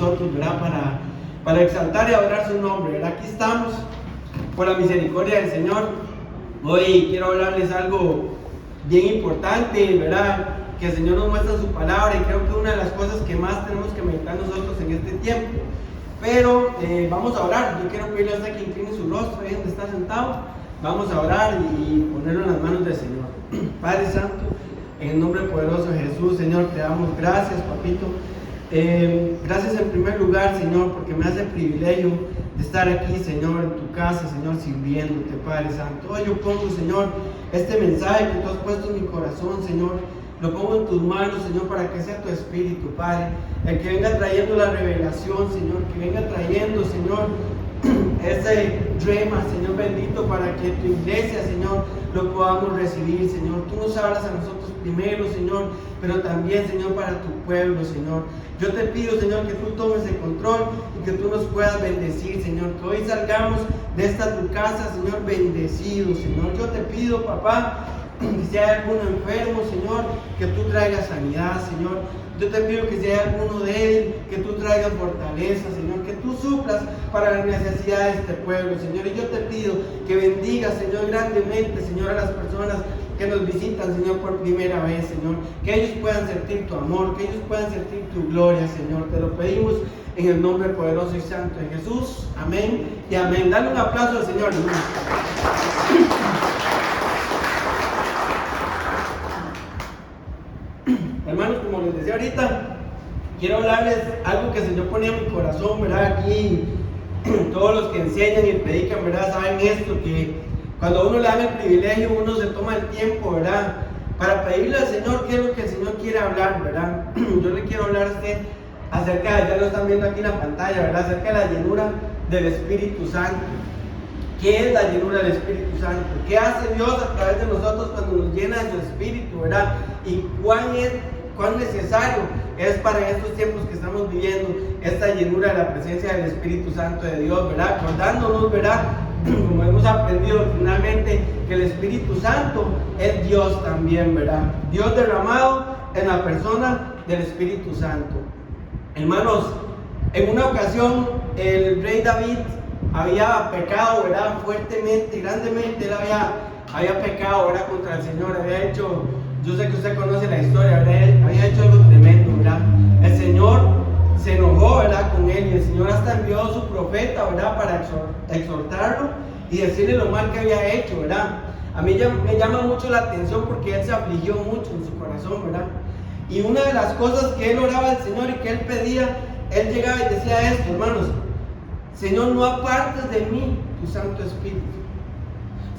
nosotros, ¿verdad? Para exaltar y adorar su nombre, ¿verdad? Aquí estamos, por la misericordia del Señor. Hoy quiero hablarles algo bien importante, ¿verdad? Que el Señor nos muestra en su palabra, y creo que una de las cosas que más tenemos que meditar nosotros en este tiempo. Pero vamos a orar. Yo quiero pedirle a usted que incline su rostro ahí donde está sentado. Vamos a orar y ponerlo en las manos del Señor. Padre Santo, en el nombre poderoso de Jesús, Señor, te damos gracias, papito. Gracias en primer lugar, Señor, porque me hace el privilegio de estar aquí, Señor, en tu casa, Señor, sirviéndote, Padre Santo. Hoy yo pongo, Señor, este mensaje que tú has puesto en mi corazón, Señor, lo pongo en tus manos, Señor, para que sea tu Espíritu, Padre, el que venga trayendo la revelación, Señor, que venga trayendo, Señor, ese rema, Señor bendito, para que tu iglesia, Señor, lo podamos recibir, Señor. Tú nos hablas a nosotros primero, Señor, pero también, Señor, para tu pueblo, Señor. Yo te pido, Señor, que tú tomes el control y que tú nos puedas bendecir, Señor. Que hoy salgamos de esta tu casa, Señor, bendecidos, Señor. Yo te pido, papá, que si hay alguno enfermo, Señor, que tú traigas sanidad, Señor. Yo te pido que si hay alguno débil, que tú traigas fortaleza, Señor, que tú suplas para las necesidades de este pueblo, Señor. Y yo te pido que bendigas, Señor, grandemente, Señor, a las personas que nos visitan, Señor, por primera vez, Señor. Que ellos puedan sentir tu amor, que ellos puedan sentir tu gloria, Señor. Te lo pedimos en el nombre poderoso y santo de Jesús. Amén y amén. Dale un aplauso al Señor, hermano. Hermanos, como les decía ahorita, quiero hablarles algo que el Señor ponía en mi corazón, ¿verdad? Aquí todos los que enseñan y predican, ¿verdad? Saben esto, que cuando uno le da el privilegio, uno se toma el tiempo, ¿verdad? Para pedirle al Señor qué es lo que el Señor quiere hablar, ¿verdad? Yo le quiero hablar a usted acerca, ya lo están viendo aquí en la pantalla, ¿verdad? Acerca de la llenura del Espíritu Santo. ¿Qué es la llenura del Espíritu Santo? ¿Qué hace Dios a través de nosotros cuando nos llena de su Espíritu, ¿verdad? Y cuán necesario es para estos tiempos que estamos viviendo esta llenura de la presencia del Espíritu Santo de Dios, ¿verdad? Acordándonos, ¿verdad? Como hemos aprendido finalmente, que el Espíritu Santo es Dios también, ¿verdad? Dios derramado en la persona del Espíritu Santo. Hermanos, en una ocasión el rey David había pecado, ¿verdad? Fuertemente, grandemente. Él había pecado, ¿verdad? Contra el Señor. Había hecho, yo sé que usted conoce la historia, ¿verdad? Había hecho algo tremendo, ¿verdad? El Señor se enojó, ¿verdad? Con él, y el Señor hasta envió a su profeta, ¿verdad? Para exhortarlo y decirle lo mal que había hecho, ¿verdad? A mí me llama mucho la atención porque él se afligió mucho en su corazón, ¿verdad? Y una de las cosas que él oraba al Señor y que él pedía, él llegaba y decía esto, hermanos: Señor, no apartes de mí tu Santo Espíritu.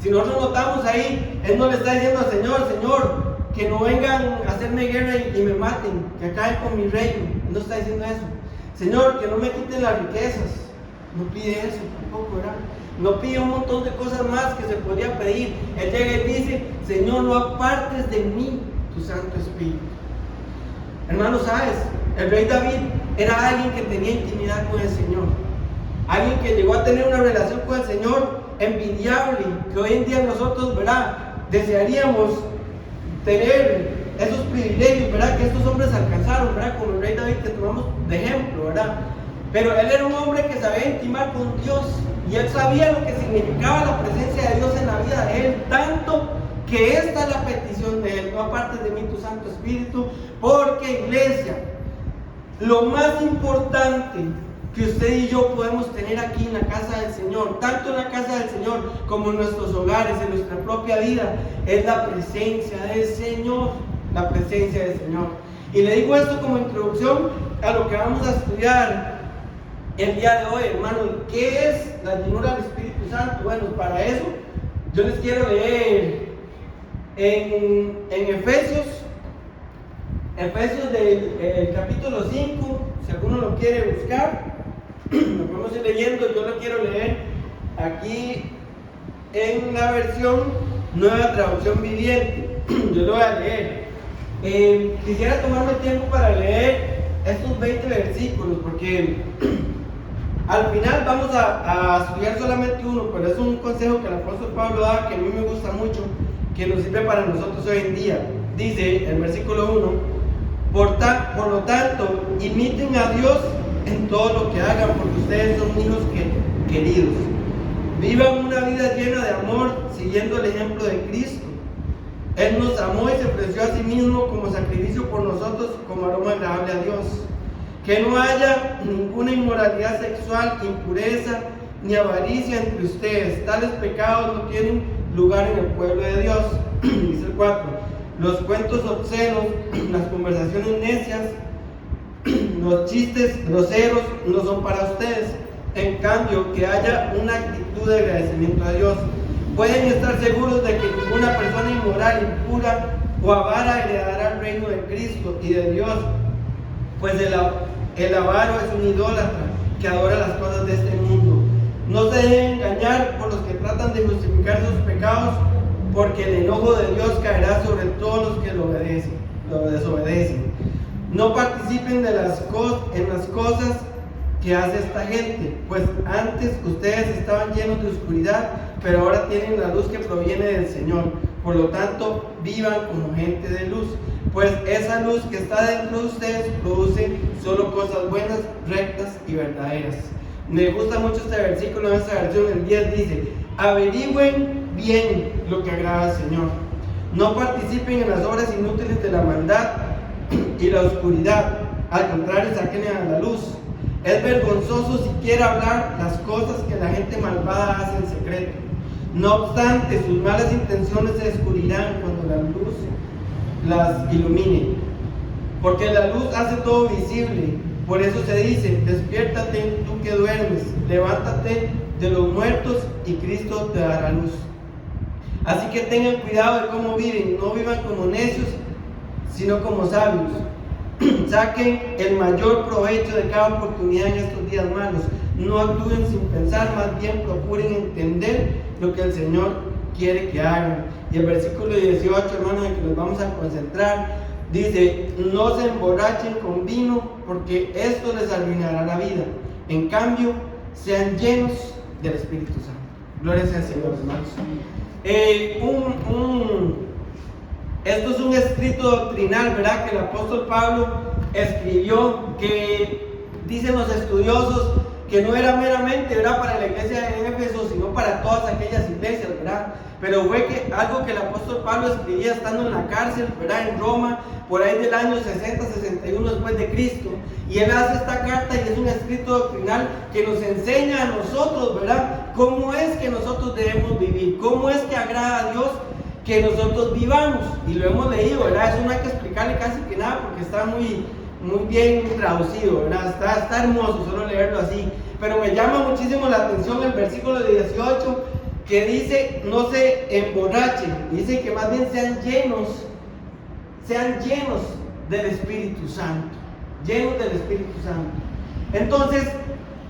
Si nosotros notamos ahí, él no le está diciendo al Señor: Señor, que no vengan a hacerme guerra y me maten, que acaben con mi reino. Él no está diciendo eso. Señor, que no me quiten las riquezas. No pide eso tampoco, ¿verdad? No pide un montón de cosas más que se podría pedir. Él llega y dice: Señor, no apartes de mí tu Santo Espíritu. Hermanos, ¿sabes? El rey David era alguien que tenía intimidad con el Señor. Alguien que llegó a tener una relación con el Señor envidiable, que hoy en día nosotros, ¿verdad?, desearíamos tener esos privilegios, ¿verdad?, que estos hombres alcanzaron, ¿verdad?, como el rey David, que tomamos de ejemplo, ¿verdad? Pero él era un hombre que sabía intimar con Dios, y él sabía lo que significaba la presencia de Dios en la vida de él, tanto que esta es la petición de él: no apartes de mí tu Santo Espíritu. Porque, iglesia, lo más importante que usted y yo podemos tener aquí en la casa del Señor, tanto en la casa del Señor como en nuestros hogares, en nuestra propia vida, es la presencia del Señor. La presencia del Señor. Y le digo esto como introducción a lo que vamos a estudiar el día de hoy, hermanos. ¿Qué es la llenura del Espíritu Santo? Bueno, para eso yo les quiero leer en Efesios del capítulo 5, si alguno lo quiere buscar. Lo podemos ir leyendo. Yo lo quiero leer aquí en la versión Nueva Traducción Viviente. Yo lo voy a leer. Quisiera tomarme tiempo para leer estos 20 versículos, porque al final vamos a estudiar solamente uno, pero es un consejo que el apóstol Pablo da, que a mí me gusta mucho, que nos sirve para nosotros hoy en día. Dice el versículo 1: por lo tanto, imiten a Dios en todo lo que hagan, porque ustedes son hijos queridos. Vivan una vida llena de amor, siguiendo el ejemplo de Cristo. Él nos amó y se ofreció a sí mismo como sacrificio por nosotros, como aroma agradable a Dios. Que no haya ninguna inmoralidad sexual, impureza, ni avaricia entre ustedes. Tales pecados no tienen lugar en el pueblo de Dios. Dice el 4. Los cuentos obscenos, las conversaciones necias, los chistes groseros no son para ustedes. En cambio, que haya una actitud de agradecimiento a Dios. Pueden estar seguros de que ninguna persona inmoral, impura o avara heredará el reino de Cristo y de Dios, pues el avaro es un idólatra que adora las cosas de este mundo. No se dejen engañar por los que tratan de justificar sus pecados, porque el enojo de Dios caerá sobre todos los que lo desobedecen. No participen en las cosas que hace esta gente, pues antes ustedes estaban llenos de oscuridad, pero ahora tienen la luz que proviene del Señor. Por lo tanto, vivan como gente de luz, pues esa luz que está dentro de ustedes produce solo cosas buenas, rectas y verdaderas. Me gusta mucho este versículo en esta versión. El 10 dice: averigüen bien lo que agrada al Señor. No participen en las obras inútiles de la maldad y la oscuridad. Al contrario, sáquenla a la luz. Es vergonzoso siquiera hablar las cosas que la gente malvada hace en secreto. No obstante, sus malas intenciones se descubrirán cuando la luz las ilumine. Porque la luz hace todo visible. Por eso se dice: despiértate tú que duermes, levántate de los muertos y Cristo te dará luz. Así que tengan cuidado de cómo viven. No vivan como necios, sino como sabios. Saquen el mayor provecho de cada oportunidad en estos días malos. No actúen sin pensar, más bien procuren entender lo que el Señor quiere que hagan. Y el versículo 18, hermanos, en que nos vamos a concentrar, dice: no se emborrachen con vino, porque esto les arruinará la vida. En cambio, sean llenos del Espíritu Santo. Gloria sea al Señor, hermanos. Esto es un escrito doctrinal, ¿verdad?, que el apóstol Pablo escribió, que dicen los estudiosos que no era meramente, ¿verdad?, para la iglesia de Éfeso, sino para todas aquellas iglesias, ¿verdad? Pero fue algo que el apóstol Pablo escribía estando en la cárcel, ¿verdad?, en Roma, por ahí del año 60-61 después de Cristo. Y él hace esta carta y es un escrito doctrinal que nos enseña a nosotros, ¿verdad?, cómo es que nosotros debemos vivir, cómo es que agrada a Dios que nosotros vivamos. Y lo hemos leído, ¿verdad? Eso no hay que explicarle casi que nada porque está muy bien traducido, ¿verdad? Está hermoso solo leerlo así. Pero me llama muchísimo la atención el versículo 18 que dice: no se emborrachen. Dice que más bien sean llenos del Espíritu Santo. Llenos del Espíritu Santo. Entonces,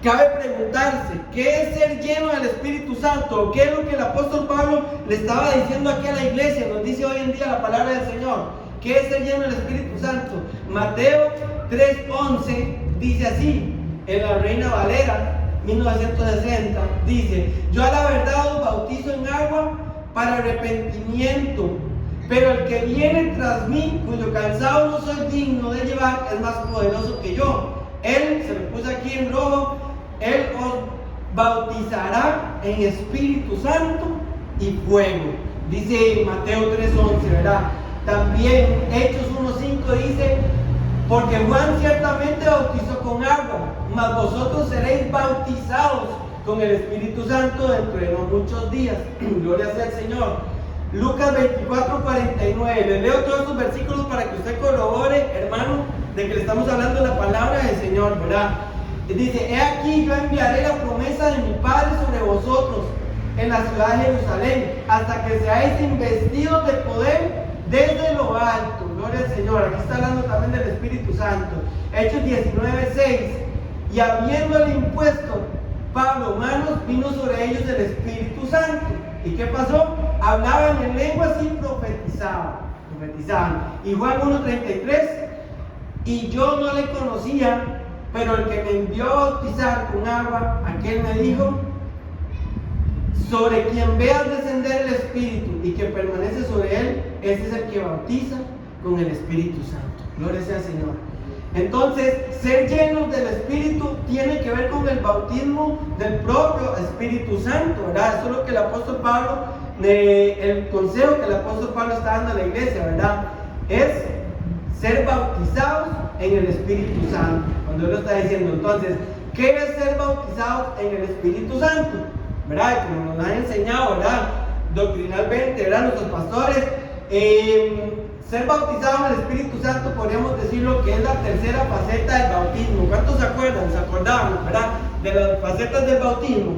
cabe preguntarse, ¿qué es ser lleno del Espíritu Santo? ¿Qué es lo que el apóstol Pablo le estaba diciendo aquí a la iglesia? Nos dice hoy en día la palabra del Señor. ¿Qué es ser lleno del Espíritu Santo? Mateo 3:11 dice así, en la Reina Valera 1960, dice: yo a la verdad os bautizo en agua para arrepentimiento, pero el que viene tras mí, cuyo calzado no soy digno de llevar, es más poderoso que yo. Él, se lo puse aquí en rojo, Él os bautizará en Espíritu Santo y fuego. Dice Mateo 3:11, ¿verdad? También Hechos 1:5 dice: porque Juan ciertamente bautizó con agua, mas vosotros seréis bautizados con el Espíritu Santo dentro de no muchos días. Gloria sea al Señor. Lucas 24:49. Les leo todos estos versículos para que usted corrobore, hermano, de que le estamos hablando de la palabra del Señor, ¿verdad? Dice: he aquí yo enviaré la promesa de mi Padre sobre vosotros en la ciudad de Jerusalén, hasta que seáis investidos de poder desde lo alto. Gloria al Señor. Aquí está hablando también del Espíritu Santo. Hechos 19:6. Y habiéndole impuesto Pablo manos, vino sobre ellos el Espíritu Santo. ¿Y qué pasó? Hablaban en lenguas y profetizaban. Y Juan 1:33. Y yo no le conocía, pero el que me envió a bautizar con agua, aquel me dijo: sobre quien veas descender el Espíritu y que permanece sobre él, ese es el que bautiza con el Espíritu Santo. Gloria sea al Señor. Entonces, ser llenos del Espíritu tiene que ver con el bautismo del propio Espíritu Santo, ¿verdad? Eso es lo que el apóstol Pablo, el consejo que el apóstol Pablo está dando a la iglesia, ¿verdad? Es ser bautizados en el Espíritu Santo. Cuando él lo está diciendo, entonces, ¿qué es ser bautizados en el Espíritu Santo? ¿Verdad? Como nos han enseñado, ¿verdad? Doctrinalmente, ¿verdad? Nuestros pastores, ser bautizado en el Espíritu Santo, podríamos decirlo que es la tercera faceta del bautismo. ¿Cuántos se acuerdan? ¿Se acordaban, verdad? De las facetas del bautismo.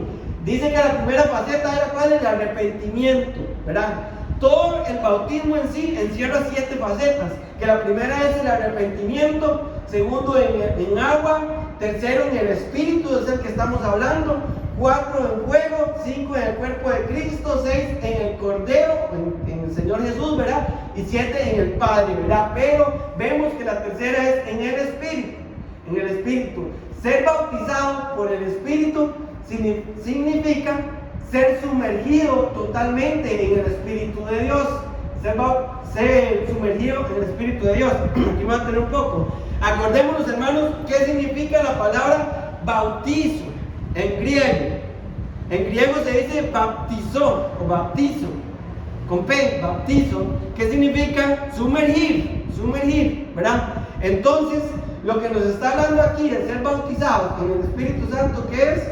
Dice que la primera faceta era ¿cuál? El arrepentimiento, ¿verdad? Todo el bautismo en sí encierra 7 facetas. Que la primera es el arrepentimiento, segundo en agua, tercero en el Espíritu, es el que estamos hablando, 4 en fuego, 5 en el cuerpo de Cristo, 6 en el Cordero, en el Señor Jesús, ¿verdad? Y 7 en el Padre, ¿verdad? Pero vemos que la tercera es en el Espíritu, en el Espíritu. Ser bautizado por el Espíritu significa ser sumergido totalmente en el Espíritu de Dios. Ser sumergido en el Espíritu de Dios. Aquí voy a tener un poco. Acordémonos, hermanos, qué significa la palabra bautizo en griego. En griego se dice baptizó o baptizo, con P, bautizo, que significa sumergir, ¿verdad? Entonces, lo que nos está hablando aquí de ser bautizados con el Espíritu Santo, ¿qué es?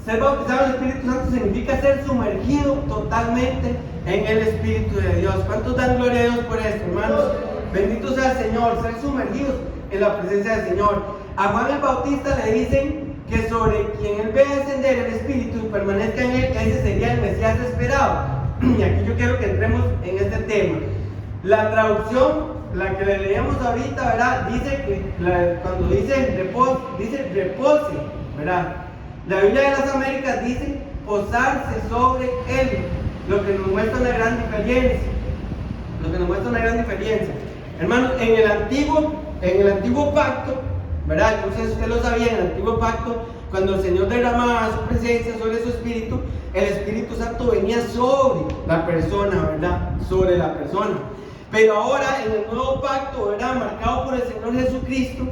Ser bautizado en el Espíritu Santo significa ser sumergido totalmente en el Espíritu de Dios. ¿Cuántos dan gloria a Dios por esto, hermanos? Bendito sea el Señor, ser sumergidos en la presencia del Señor. A Juan el Bautista le dicen que sobre quien él ve ascender el Espíritu y permanezca en él, ese sería el Mesías esperado. Y aquí yo quiero que entremos en este tema. La traducción, la que le leíamos ahorita, ¿verdad? Dice que cuando dice repose, ¿verdad? La Biblia de las Américas dice posarse sobre él, lo que nos muestra una gran diferencia. Hermanos, en el antiguo pacto, ¿verdad? Yo no sé si usted lo sabía, en el antiguo pacto, cuando el Señor derramaba su presencia sobre su Espíritu, el Espíritu Santo venía sobre la persona, ¿verdad? Sobre la persona. Pero ahora, en el nuevo pacto, ¿verdad? Marcado por el Señor Jesucristo,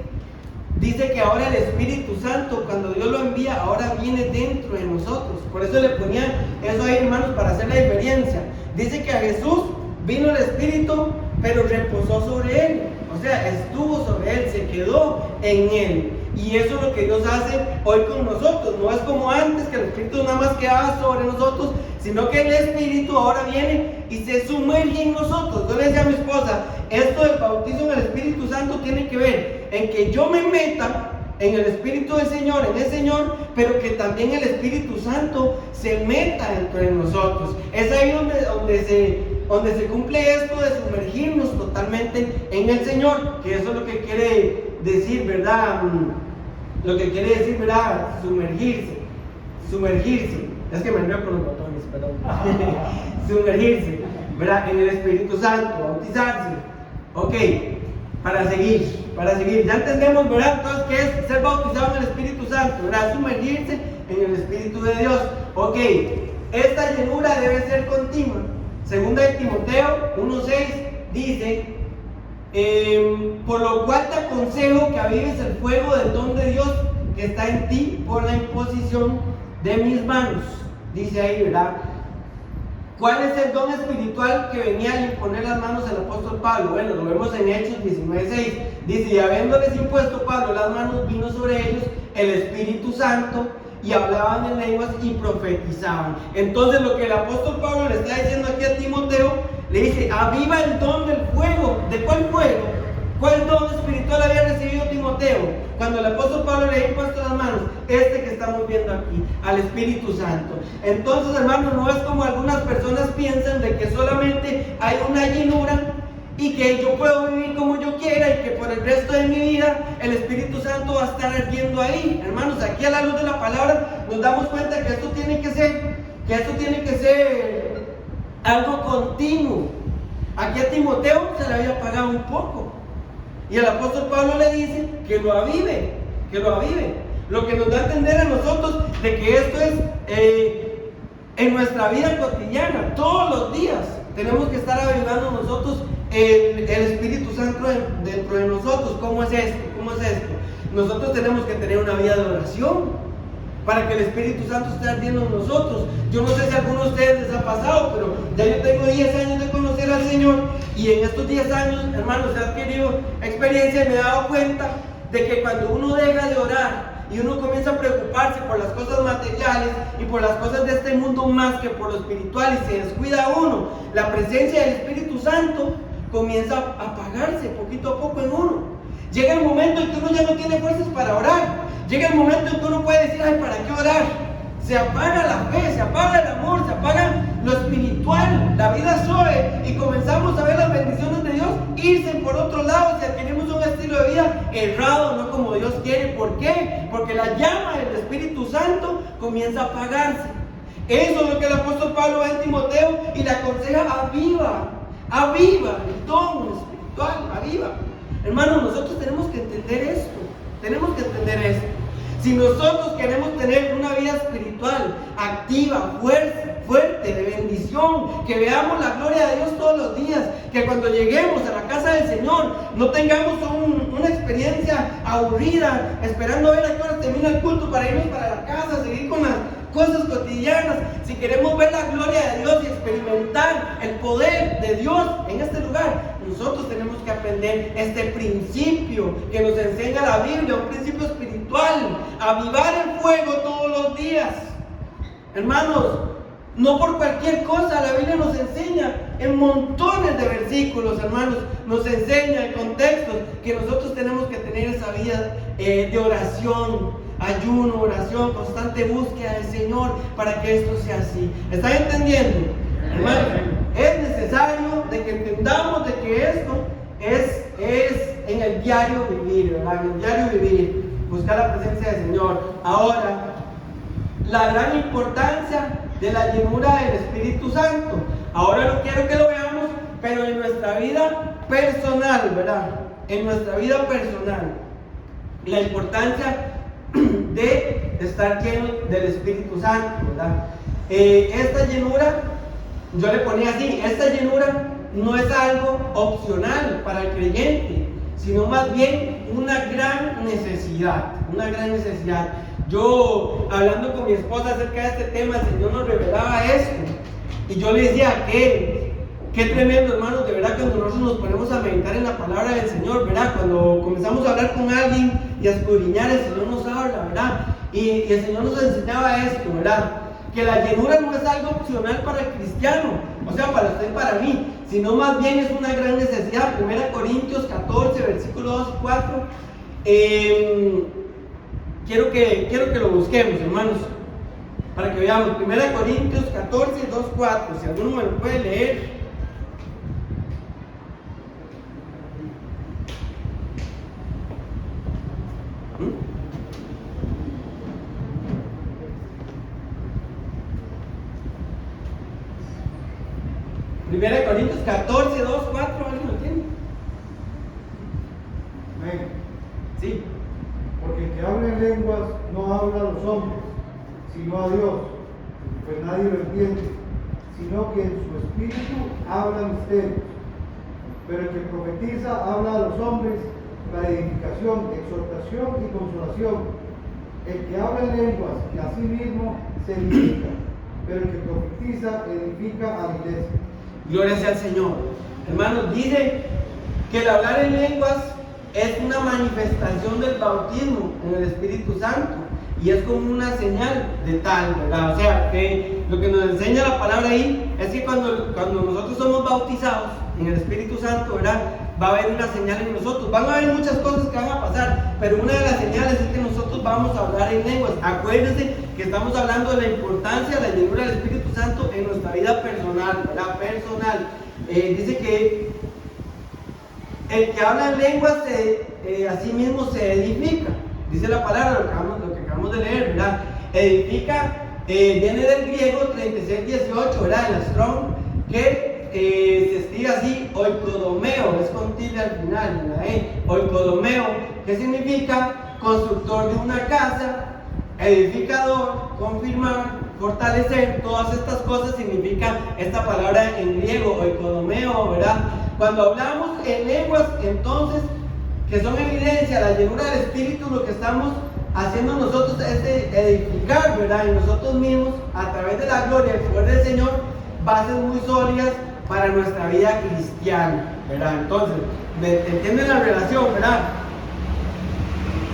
dice que ahora el Espíritu Santo, cuando Dios lo envía, ahora viene dentro de nosotros. Por eso le ponían eso ahí, hermanos, para hacer la diferencia. Dice que a Jesús vino el Espíritu, pero reposó sobre él. O sea, estuvo sobre él, se quedó en él. Y eso es lo que Dios hace hoy con nosotros. No es como antes, que el Espíritu nada más quedaba sobre nosotros, sino que el Espíritu ahora viene y se sumerge en nosotros. Yo le decía a mi esposa, esto del bautismo en el Espíritu Santo tiene que ver en que yo me meta en el Espíritu del Señor, en el Señor, pero que también el Espíritu Santo se meta dentro de nosotros. Es ahí donde se cumple esto de sumergirnos totalmente en el Señor, que eso es lo que quiere decir, ¿verdad? Lo que quiere decir, ¿verdad? Sumergirse. Es que me enreo con los botones, perdón. Sumergirse, ¿verdad? En el Espíritu Santo, bautizarse. Ok, para seguir. Ya entendemos, ¿verdad? Entonces, ¿qué es ser bautizado en el Espíritu Santo? ¿Verdad? Sumergirse en el Espíritu de Dios. Ok, esta llenura debe ser continua. Segunda de Timoteo 1:6 dice, por lo cual te aconsejo que avives el fuego del don de Dios que está en ti por la imposición de mis manos. Dice ahí, ¿verdad? ¿Cuál es el don espiritual que venía a imponer las manos el apóstol Pablo? Bueno, lo vemos en Hechos 19:6. Dice, y habiéndoles impuesto Pablo las manos, vino sobre ellos el Espíritu Santo, y hablaban en lenguas y profetizaban. Entonces lo que el apóstol Pablo le está diciendo aquí a Timoteo, le dice, aviva el don del fuego. ¿De cuál fuego? ¿Cuál don espiritual había recibido Timoteo? Cuando el apóstol Pablo le había impuesto las manos, este que estamos viendo aquí, al Espíritu Santo. Entonces, hermanos, no es como algunas personas piensan de que solamente hay una llenura y que yo puedo vivir como yo quiera y que por el resto de mi vida el Espíritu Santo va a estar ardiendo ahí. Hermanos, aquí a la luz de la palabra nos damos cuenta que esto tiene que ser algo continuo. Aquí a Timoteo se le había apagado un poco y el apóstol Pablo le dice que lo avive. Lo que nos da a entender a nosotros de que esto es en nuestra vida cotidiana, todos los días. tenemos que estar avivando nosotros el Espíritu Santo dentro de nosotros. ¿Cómo es esto? ¿Cómo es esto? Nosotros tenemos que tener una vida de oración para que el Espíritu Santo esté ardiendo en nosotros. Yo no sé si a alguno de ustedes les ha pasado, pero ya yo tengo 10 años de conocer al Señor, y en estos 10 años, hermanos, he adquirido experiencia y me he dado cuenta de que cuando uno deja de orar y uno comienza a preocuparse por las cosas materiales y por las cosas de este mundo más que por lo espiritual, y se descuida uno, la presencia del Espíritu Santo comienza a apagarse poquito a poco en uno. Llega el momento en que uno ya no tiene fuerzas para orar. Llega el momento en que uno puede decir, ay, ¿para qué orar? Se apaga la fe, se apaga el amor, se apaga lo espiritual, la vida suave, y comenzamos a ver las bendiciones de Dios irse por otro lado, si adquirimos un estilo de vida errado, no como Dios quiere. ¿Por qué? Porque la llama del Espíritu Santo comienza a apagarse. Eso es lo que el apóstol Pablo ve en Timoteo y le aconseja: aviva el don espiritual, aviva. Hermanos, nosotros tenemos que entender esto. Si nosotros queremos tener una vida espiritual activa, fuerte, de bendición, que veamos la gloria de Dios todos los días, que cuando lleguemos a la casa del Señor no tengamos una experiencia aburrida, esperando a ver a qué hora termina el culto para irnos para la casa, seguir con las cosas cotidianas. Si queremos ver la gloria de Dios y experimentar el poder de Dios en este lugar, nosotros tenemos que aprender este principio que nos enseña la Biblia, un principio espiritual: avivar el fuego todos los días. Hermanos, no por cualquier cosa, la Biblia nos enseña en montones de versículos, hermanos, nos enseña en contextos que nosotros tenemos que tener esa vida de oración, ayuno, oración, constante búsqueda del Señor para que esto sea así. ¿Están entendiendo? Hermanos, es necesario de que entendamos de que esto es en el diario vivir, ¿verdad? En el diario vivir, buscar la presencia del Señor. Ahora, la gran importancia de la llenura del Espíritu Santo. Ahora no quiero que lo veamos, pero en nuestra vida personal, ¿verdad? En nuestra vida personal, la importancia de estar lleno del Espíritu Santo, ¿verdad? Esta llenura, yo le ponía así: esta llenura no es algo opcional para el creyente, sino más bien una gran necesidad. Yo, hablando con mi esposa acerca de este tema, el Señor nos revelaba esto, y yo le decía que qué tremendo, hermanos, de verdad, cuando nosotros nos ponemos a meditar en la palabra del Señor, ¿verdad? Cuando comenzamos a hablar con alguien y a escudriñar, el Señor nos habla, ¿verdad? Y el Señor nos enseñaba esto, ¿verdad? Que la llenura no es algo opcional para el cristiano, o sea, para usted y para mí, sino más bien es una gran necesidad. 1 Corintios 14, versículo 2 y 4. Quiero que lo busquemos, hermanos, para que veamos. 1 Corintios 14, 2, 4. Si alguno me lo puede leer. Primera de Corintios 14, 2, 4, ¿alguien lo tiene? Amén. Sí. Porque el que habla en lenguas no habla a los hombres, sino a Dios, pues nadie lo entiende, sino que en su espíritu habla misterios. Pero el que profetiza habla a los hombres para edificación, exhortación y consolación. El que habla en lenguas que a sí mismo se edifica, pero el que profetiza edifica a la iglesia. Gloria sea al Señor. Hermanos, dice que el hablar en lenguas es una manifestación del bautismo en el Espíritu Santo, y es como una señal de tal, ¿verdad? O sea, que lo que nos enseña la palabra ahí es que cuando nosotros somos bautizados en el Espíritu Santo, ¿verdad?, va a haber una señal en nosotros. Van a haber muchas cosas que van a pasar, pero una de las señales es que nosotros vamos a hablar en lenguas. Acuérdense que estamos hablando de la importancia de la llenura del Espíritu Santo en nuestra vida personal, ¿verdad? Personal. Dice que el que habla en lenguas a sí mismo se edifica. Dice la palabra, lo que acabamos de leer, ¿verdad? Edifica, viene del griego 36:18, ¿verdad? El Strong, que se escribe así: oikodomeo, es con tilde al final, ¿verdad? Oikodomeo, que significa constructor de una casa, edificador, confirmar, fortalecer. Todas estas cosas significa esta palabra en griego, oikodomeo, ¿verdad? Cuando hablamos en lenguas, entonces, que son evidencia, la llenura del Espíritu, lo que estamos haciendo nosotros es edificar, ¿verdad? En nosotros mismos, a través de la gloria y el poder del Señor, bases muy sólidas para nuestra vida cristiana, ¿verdad? Entonces, ¿entienden la relación, verdad?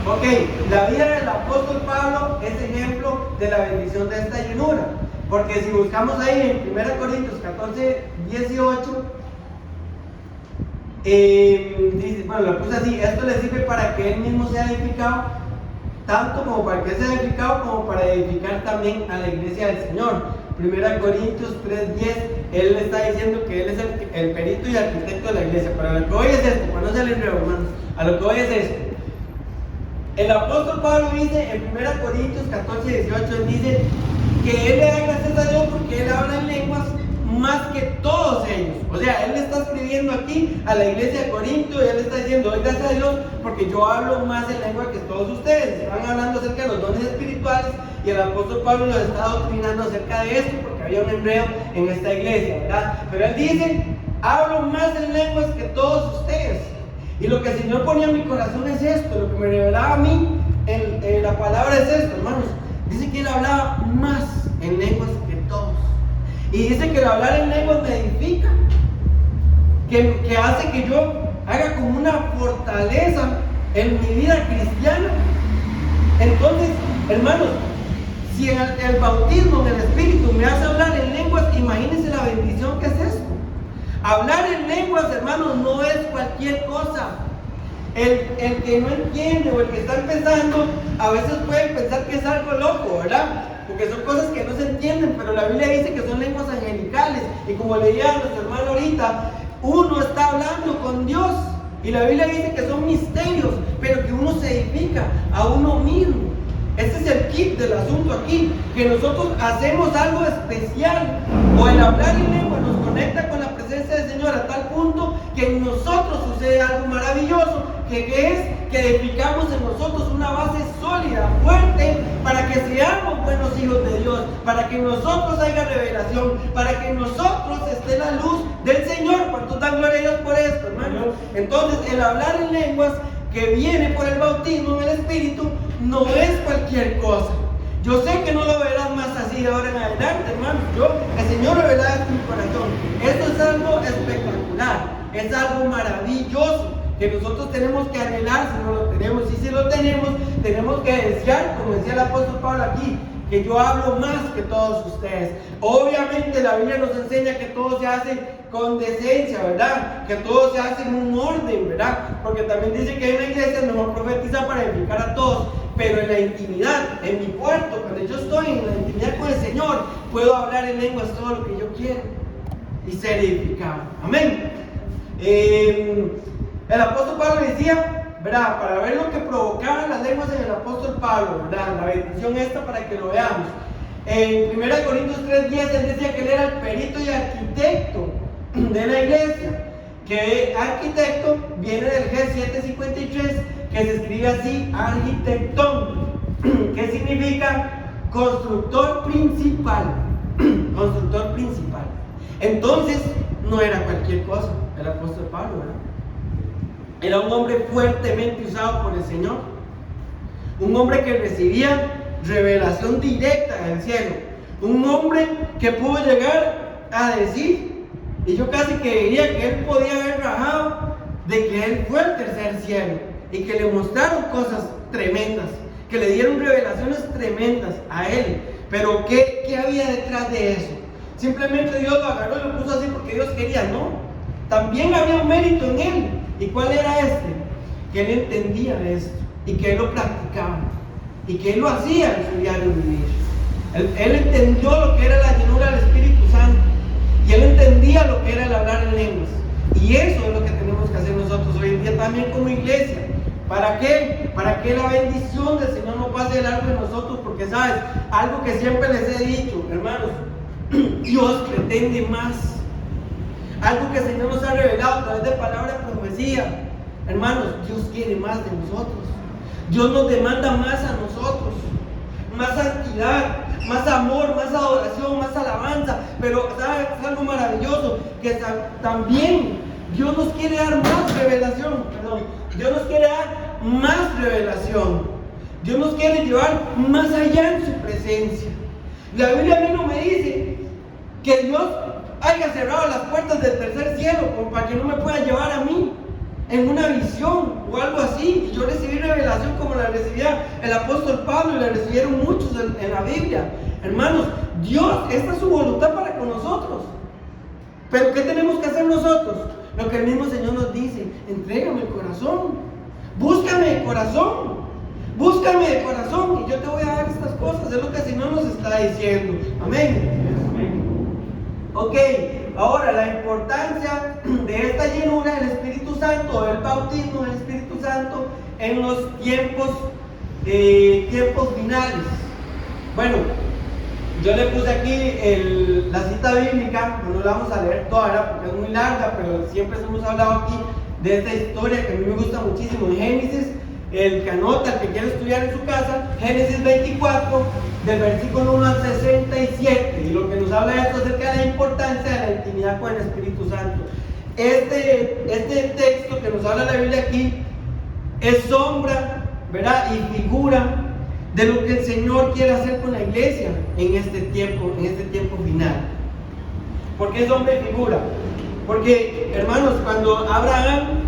Ok, la vida del apóstol Pablo es ejemplo de la bendición de esta llenura, porque si buscamos ahí en 1 Corintios 14, 18, dice, bueno, lo puse así: esto le sirve para que él mismo sea edificado, tanto como para que sea edificado, como para edificar también a la iglesia del Señor. 1 Corintios 3:10, él está diciendo que él es el perito y arquitecto de la iglesia. Pero a lo que voy es esto, para no salir nuevo, hermanos, a lo que voy es esto. El apóstol Pablo dice en 1 Corintios 14, 18, él dice que él le da gracias a Dios porque él habla en lenguas más que todos ellos. O sea, él le está escribiendo aquí a la iglesia de Corinto y él está diciendo: doy gracias a Dios porque yo hablo más en lengua que todos ustedes. Están hablando acerca de los dones espirituales y el apóstol Pablo los está doctrinando acerca de esto porque había un enredo en esta iglesia, ¿verdad? Pero él dice: hablo más en lenguas que todos ustedes. Y lo que el Señor ponía en mi corazón es esto, lo que me revelaba a mí en la palabra es esto, hermanos. Dice que él hablaba más en lenguas que todos. Y dice que el hablar en lenguas me edifica, que hace que yo haga como una fortaleza en mi vida cristiana. Entonces, hermanos, si el bautismo en el Espíritu me hace hablar en lenguas, imagínense la bendición que es esto. Hablar en lenguas, hermanos, no es cualquier cosa. El que no entiende o el que está empezando, a veces puede pensar que es algo loco, ¿verdad? Porque son cosas que no se entienden, pero la Biblia dice que son lenguas angelicales. Y como leía nuestro hermano ahorita, uno está hablando con Dios. Y la Biblia dice que son misterios, pero que uno se edifica a uno mismo. Este es el kit del asunto aquí, que nosotros hacemos algo especial, o el hablar en lengua nos conecta con la presencia del Señor a tal punto que en nosotros sucede algo maravilloso, que es que edificamos en nosotros una base sólida, fuerte, para que seamos buenos hijos de Dios, para que en nosotros haya revelación, para que en nosotros esté la luz del Señor. ¿Cuántos dan gloria a Dios por esto, hermanos? Entonces, el hablar en lenguas que viene por el bautismo en el Espíritu no es cualquier cosa. Yo sé que no lo verás más así de ahora en adelante, hermanos. El Señor revelará esto en mi corazón. Esto es algo espectacular, es algo maravilloso que nosotros tenemos que anhelar si no lo tenemos. Y si lo tenemos, tenemos que desear, como decía el apóstol Pablo aquí, que yo hablo más que todos ustedes. Obviamente la Biblia nos enseña que todo se hace con decencia, ¿verdad? Que todo se hace en un orden, ¿verdad? Porque también dice que en la iglesia es mejor profetizar para edificar a todos. Pero en la intimidad, en mi cuarto, cuando yo estoy en la intimidad con el Señor, puedo hablar en lenguas todo lo que yo quiero y ser edificado. Amén. El apóstol Pablo decía, ¿verdad? Para ver lo que provocaban las lenguas en el apóstol Pablo, ¿verdad? La bendición esta para que lo veamos. En 1 Corintios 3:10 él decía que él era el perito y arquitecto de la iglesia. Que arquitecto viene del G753, que se escribe así: arquitectón, que significa constructor principal. Constructor principal. Entonces, no era cualquier cosa el apóstol Pablo, ¿verdad? Era un hombre fuertemente usado por el Señor, un hombre que recibía revelación directa del cielo, un hombre que pudo llegar a decir, y yo casi que diría que él podía haber rajado de que él fue el tercer cielo y que le mostraron cosas tremendas, que le dieron revelaciones tremendas a él. Pero ¿qué había detrás de eso? Simplemente Dios lo agarró y lo puso así porque Dios quería, ¿no? También había un mérito en él. ¿Y cuál era este? Que él entendía de esto y que él lo practicaba y que él lo hacía en su diario vivir. Él entendió lo que era la llenura del Espíritu Santo y él entendía lo que era el hablar en lenguas. Y eso es lo que tenemos que hacer nosotros hoy en día también como iglesia. ¿Para qué? Para que la bendición del Señor no pase de largo de nosotros, porque sabes, algo que siempre les he dicho, hermanos, Dios pretende más. Algo que el Señor nos ha revelado a través de palabra y profecía. Hermanos, Dios quiere más de nosotros. Dios nos demanda más a nosotros. más santidad, más amor, más adoración, más alabanza. Pero ¿sabes? Es algo maravilloso, que también Dios nos quiere dar más revelación, Dios nos quiere dar más revelación. Dios nos quiere llevar más allá en su presencia. La Biblia a mí no me dice que Dios haya cerrado las puertas del tercer cielo como para que no me pueda llevar a mí en una visión o algo así. Y yo recibí revelación como la recibía el apóstol Pablo y la recibieron muchos en la Biblia. Hermanos, Dios, esta es su voluntad para con nosotros. Pero ¿qué tenemos que hacer nosotros? Lo que el mismo Señor nos dice: entrégame el corazón, búscame de corazón, búscame de corazón y yo te voy a dar estas cosas. Es lo que el Señor nos está diciendo. Amén. Ok, ahora la importancia de esta llenura del Espíritu Santo, del bautismo del Espíritu Santo en los tiempos finales. Bueno, yo le puse aquí la cita bíblica, no la vamos a leer toda porque es muy larga, pero siempre hemos hablado aquí de esta historia que a mí me gusta muchísimo. En Génesis, el que anota, el que quiere estudiar en su casa, Génesis 24, del versículo 1 al 67, y lo que nos habla esto acerca de la importancia de la intimidad con el Espíritu Santo. Este texto que nos habla la Biblia aquí es sombra, ¿verdad? Y figura de lo que el Señor quiere hacer con la iglesia en este tiempo final. ¿Por qué sombra y figura? Porque, hermanos, cuando Abraham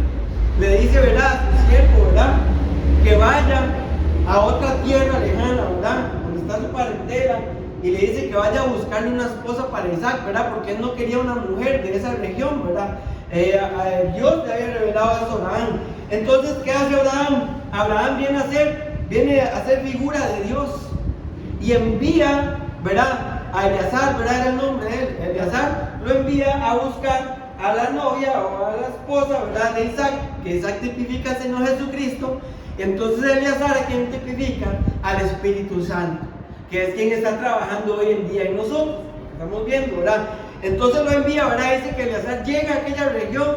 le dice, ¿verdad?, a su siervo, ¿verdad?, que vaya a otra tierra lejana, ¿verdad?, donde está su parentela, y le dice que vaya a buscarle una esposa para Isaac, ¿verdad?, porque él no quería una mujer de esa región, ¿verdad? Dios le había revelado eso a Abraham. Entonces, ¿qué hace Abraham? Abraham viene a ser figura de Dios y envía, ¿verdad?, a Eleazar, ¿verdad?, era el nombre de él. Eleazar lo envía a buscar a la novia o a la esposa, ¿verdad?, de Isaac, que Isaac tipifica al Señor Jesucristo. Entonces Eleazar, ¿a quién tipifica? Al Espíritu Santo, que es quien está trabajando hoy en día en nosotros, estamos viendo, ¿verdad? Entonces lo envía, ¿verdad? Dice que Eleazar llega a aquella región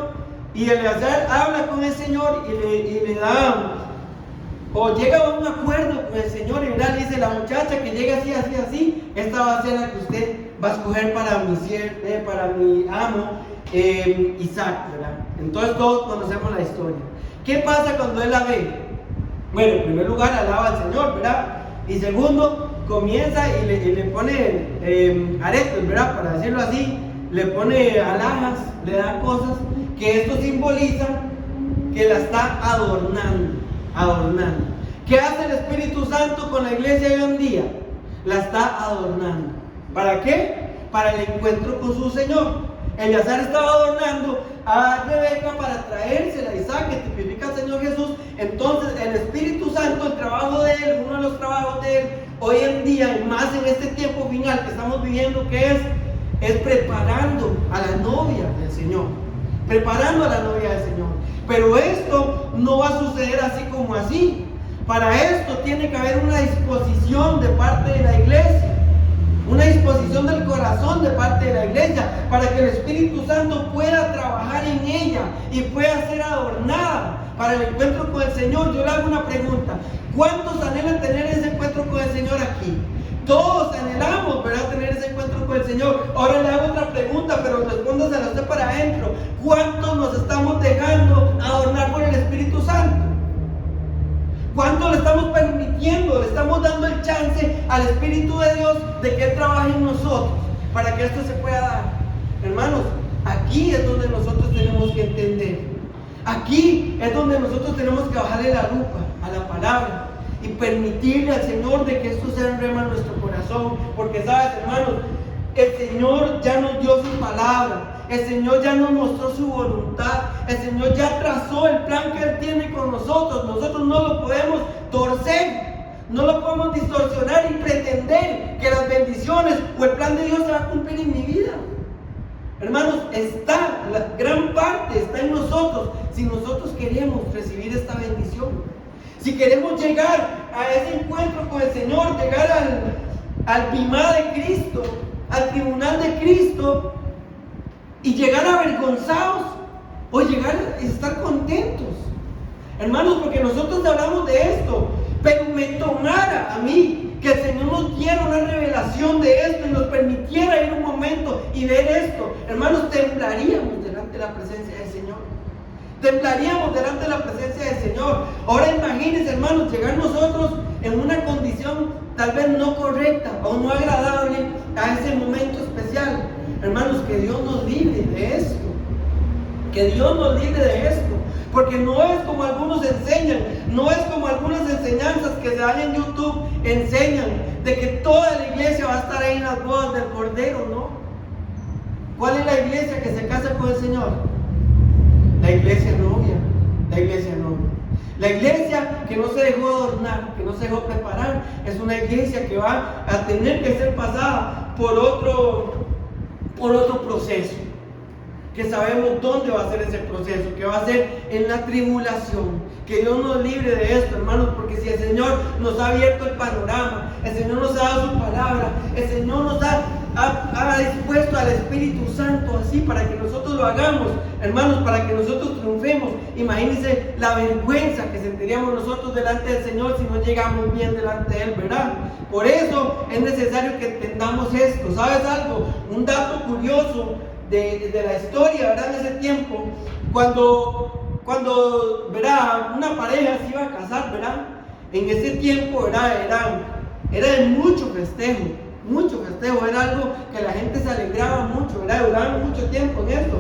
y Eleazar habla con el Señor y le da, o llega a un acuerdo con el Señor, y ¿verdad?, le dice: la muchacha que llega así, así, así, esta va a ser la que usted va a escoger para mi amo Isaac, ¿verdad? Entonces todos conocemos la historia. ¿Qué pasa cuando él la ve? Bueno, en primer lugar alaba al Señor, ¿verdad? Y segundo, comienza y le pone aretes, ¿verdad?, para decirlo así, le pone alhajas, le da cosas, que esto simboliza que la está adornando. ¿Qué hace el Espíritu Santo con la iglesia hoy en día? La está adornando. ¿Para qué? Para el encuentro con su Señor. Eleazar estaba adornando a Rebeca para traérsela a Isaac, que tipifica al Señor Jesús. Entonces el Espíritu Santo, el trabajo de él, uno de los trabajos de él hoy en día, y más en este tiempo final que estamos viviendo, que es preparando a la novia del Señor, preparando a la novia del Señor. Pero esto no va a suceder así como así. Para esto tiene que haber una disposición de parte de la iglesia, una disposición del corazón de parte de la iglesia, para que el Espíritu Santo pueda trabajar en ella y pueda ser adornada para el encuentro con el Señor. Yo le hago una pregunta: ¿cuántos anhelan tener ese encuentro con el Señor aquí? Todos anhelamos, ¿verdad?, tener ese encuentro con el Señor. Ahora le hago otra pregunta, pero respóndasela usted para adentro. ¿Cuántos nos estamos dejando adornar por el Espíritu Santo? ¿Cuánto le estamos permitiendo, le estamos dando el chance al Espíritu de Dios de que Él trabaje en nosotros para que esto se pueda dar? Hermanos, aquí es donde nosotros tenemos que entender. Aquí es donde nosotros tenemos que bajarle la lupa a la palabra y permitirle al Señor de que esto se enrema en nuestro corazón. Porque, ¿sabes, hermanos? El Señor ya nos dio su palabra. El Señor ya nos mostró su voluntad. El Señor ya trazó el plan que Él tiene con nosotros. Nosotros no lo podemos torcer, no lo podemos distorsionar y pretender que las bendiciones o el plan de Dios se va a cumplir en mi vida. Hermanos, la gran parte está en nosotros. Si nosotros queremos recibir esta bendición, si queremos llegar a ese encuentro con el Señor, llegar al bimá de Cristo, al tribunal de Cristo, y llegar avergonzados o llegar a estar contentos. Hermanos, porque nosotros hablamos de esto, pero me tomara a mí que que el Señor nos diera una revelación de esto y nos permitiera ir un momento y ver esto, hermanos, temblaríamos delante de la presencia del Señor. Temblaríamos delante de la presencia del Señor. Ahora imagínense, hermanos, llegar nosotros en una condición tal vez no correcta o no agradable a ese momento especial. Hermanos, que Dios nos libre de esto. Que Dios nos libre de esto. Porque no es como algunos enseñan, no es como algunas enseñanzas que se dan en YouTube enseñan, de que toda la iglesia va a estar ahí en las bodas del Cordero, ¿no? ¿Cuál es la iglesia que se casa con el Señor? La iglesia novia, la iglesia novia. La iglesia que no se dejó adornar, que no se dejó preparar, es una iglesia que va a tener que ser pasada por otro proceso. Que sabemos dónde va a ser ese proceso, que va a ser en la tribulación. Que Dios nos libre de esto, hermanos, porque si el Señor nos ha abierto el panorama, el Señor nos ha dado su palabra, el Señor nos ha dispuesto al Espíritu Santo así para que nosotros lo hagamos, hermanos, para que nosotros triunfemos. Imagínense la vergüenza que sentiríamos nosotros delante del Señor si no llegamos bien delante de Él, ¿verdad? Por eso es necesario que entendamos esto. ¿Sabes algo? Un dato curioso de la historia, ¿verdad? En ese tiempo, cuando ¿verdad? Una pareja se iba a casar, ¿verdad? En ese tiempo, ¿verdad? Era de mucho festejo, era algo que la gente se alegraba mucho, ¿verdad? Duraban mucho tiempo en esto.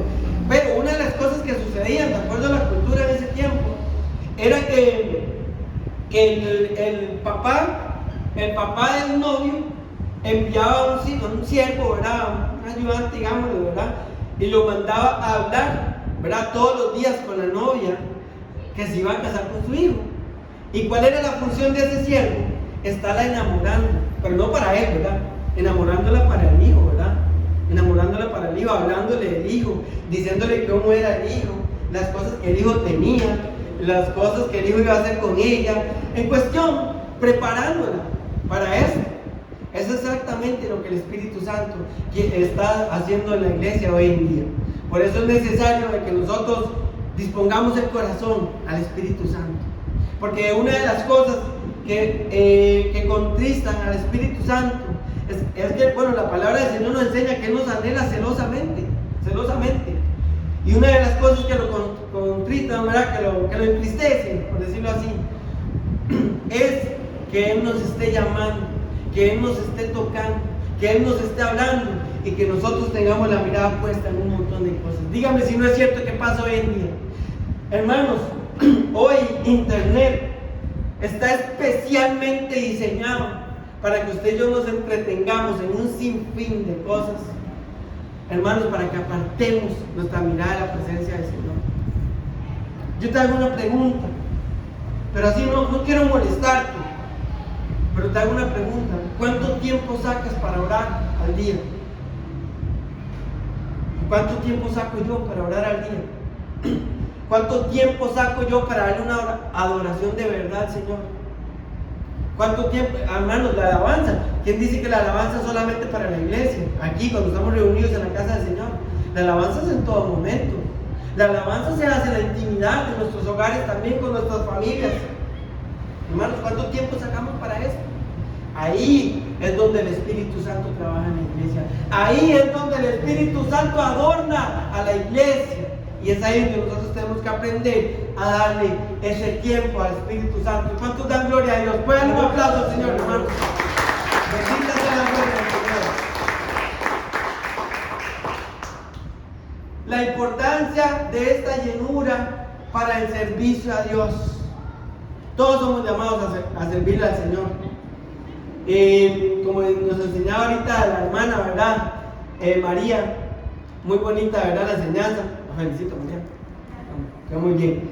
Pero una de las cosas que sucedían, de acuerdo a la cultura en ese tiempo, era que el papá del novio enviaba un siervo, ¿verdad? Un ayudante, digámoslo, ¿verdad? Y lo mandaba a hablar, ¿verdad? Todos los días con la novia que se iba a casar con su hijo. ¿Y cuál era la función de ese siervo? Estarla enamorando, pero no para él, ¿verdad? Enamorándola para el hijo, ¿verdad? Enamorándola para el hijo, hablándole del hijo, diciéndole cómo era el hijo, las cosas que el hijo tenía, las cosas que el hijo iba a hacer con ella. En cuestión, preparándola para eso. Eso es exactamente lo que el Espíritu Santo está haciendo en la iglesia hoy en día. Por eso es necesario de que nosotros dispongamos el corazón al Espíritu Santo. Porque una de las cosas que contristan al Espíritu Santo es que, bueno, la palabra del Señor nos enseña que Él nos anhela celosamente. Y una de las cosas que lo contristan, ¿verdad? Que lo entristecen, por decirlo así, es que Él nos esté llamando, que Él nos esté tocando, que Él nos esté hablando y que nosotros tengamos la mirada puesta en un montón de cosas. Dígame si no es cierto que pasa hoy en día. Hermanos, hoy Internet está especialmente diseñado para que usted y yo nos entretengamos en un sinfín de cosas. Hermanos, para que apartemos nuestra mirada de la presencia del Señor. Yo te hago una pregunta, pero así no quiero molestarte. Pero te hago una pregunta: ¿cuánto tiempo sacas para orar al día? ¿Cuánto tiempo saco yo para orar al día? ¿Cuánto tiempo saco yo para darle una adoración de verdad al Señor? ¿Cuánto tiempo, hermanos, la alabanza? ¿Quién dice que la alabanza es solamente para la iglesia? Aquí, cuando estamos reunidos en la casa del Señor. La alabanza es en todo momento. La alabanza se hace en la intimidad de nuestros hogares, también con nuestras familias. Hermanos, ¿cuánto tiempo sacamos para esto? Ahí es donde el Espíritu Santo trabaja en la iglesia. Ahí es donde el Espíritu Santo adorna a la iglesia. Y es ahí donde nosotros tenemos que aprender a darle ese tiempo al Espíritu Santo. ¿Cuántos dan gloria a Dios? Pueden darle un aplauso al Señor, hermanos. Bendita sea la gloria del Señor. La importancia de esta llenura para el servicio a Dios. Todos somos llamados a servirle al Señor. Como nos enseñaba ahorita la hermana, ¿verdad? María, muy bonita, ¿verdad? La enseñanza. La felicito, María. Quedó muy bien.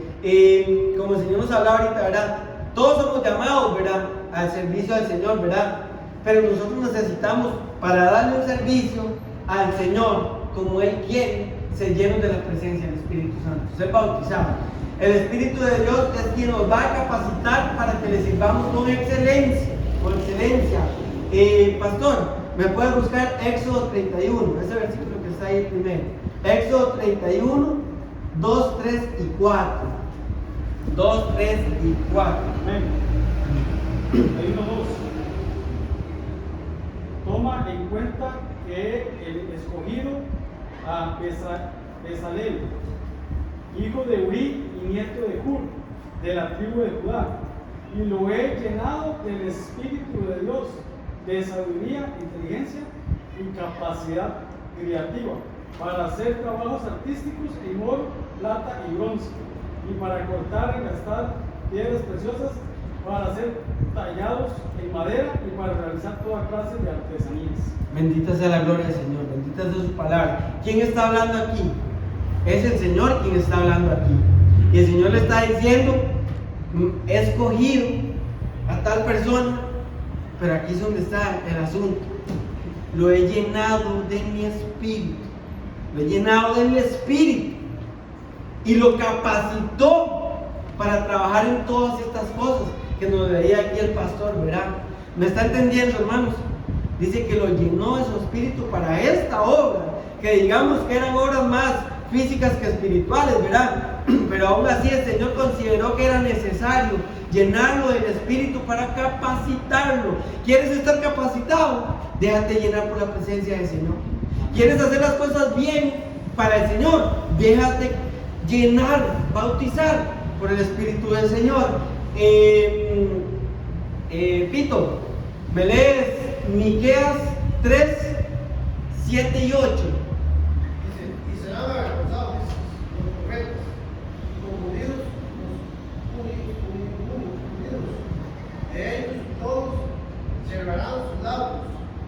Como el Señor nos hablaba ahorita, ¿verdad? Todos somos llamados, ¿verdad? Al servicio al Señor, ¿verdad? Pero nosotros necesitamos, para darle un servicio al Señor como Él quiere, ser llenos de la presencia del Espíritu Santo, ser bautizados. El Espíritu de Dios es quien nos va a capacitar para que le sirvamos con excelencia. Pastor, ¿me puede buscar Éxodo 31? Ese versículo que está ahí primero. Éxodo 31, 2, 3 y 4. 2, 3 y 4. Amén. 31, 2. toma en cuenta que el escogido a Bezalel, hijo de Uri y nieto de Hur, de la tribu de Judá, y lo he llenado del Espíritu de Dios, de sabiduría, inteligencia y capacidad creativa, para hacer trabajos artísticos en oro, plata y bronce, y para cortar y gastar piedras preciosas, para hacer tallados en madera y para realizar toda clase de artesanías. Bendita sea la gloria del Señor, bendita sea su palabra. ¿Quién está hablando aquí? Es el Señor quien está hablando aquí. Y el Señor le está diciendo, he escogido a tal persona, pero aquí es donde está el asunto. Lo he llenado de mi espíritu. Lo he llenado de mi espíritu. Y lo capacitó para trabajar en todas estas cosas que nos veía aquí el pastor, ¿verdad? ¿Me está entendiendo, hermanos? Dice que lo llenó de su espíritu para esta obra, que digamos que eran obras más físicas que espirituales, ¿verdad? Pero aún así el Señor consideró que era necesario llenarlo del espíritu para capacitarlo. ¿Quieres estar capacitado? Déjate llenar por la presencia del Señor. ¿Quieres hacer las cosas bien para el Señor? Déjate llenar, bautizar por el Espíritu del Señor. Pito, ¿me lees Miqueas 3, 7 y 8? Dice, y serán avergonzados los profetas, y confundidos los unidos. De ellos todos cerrarán sus labios,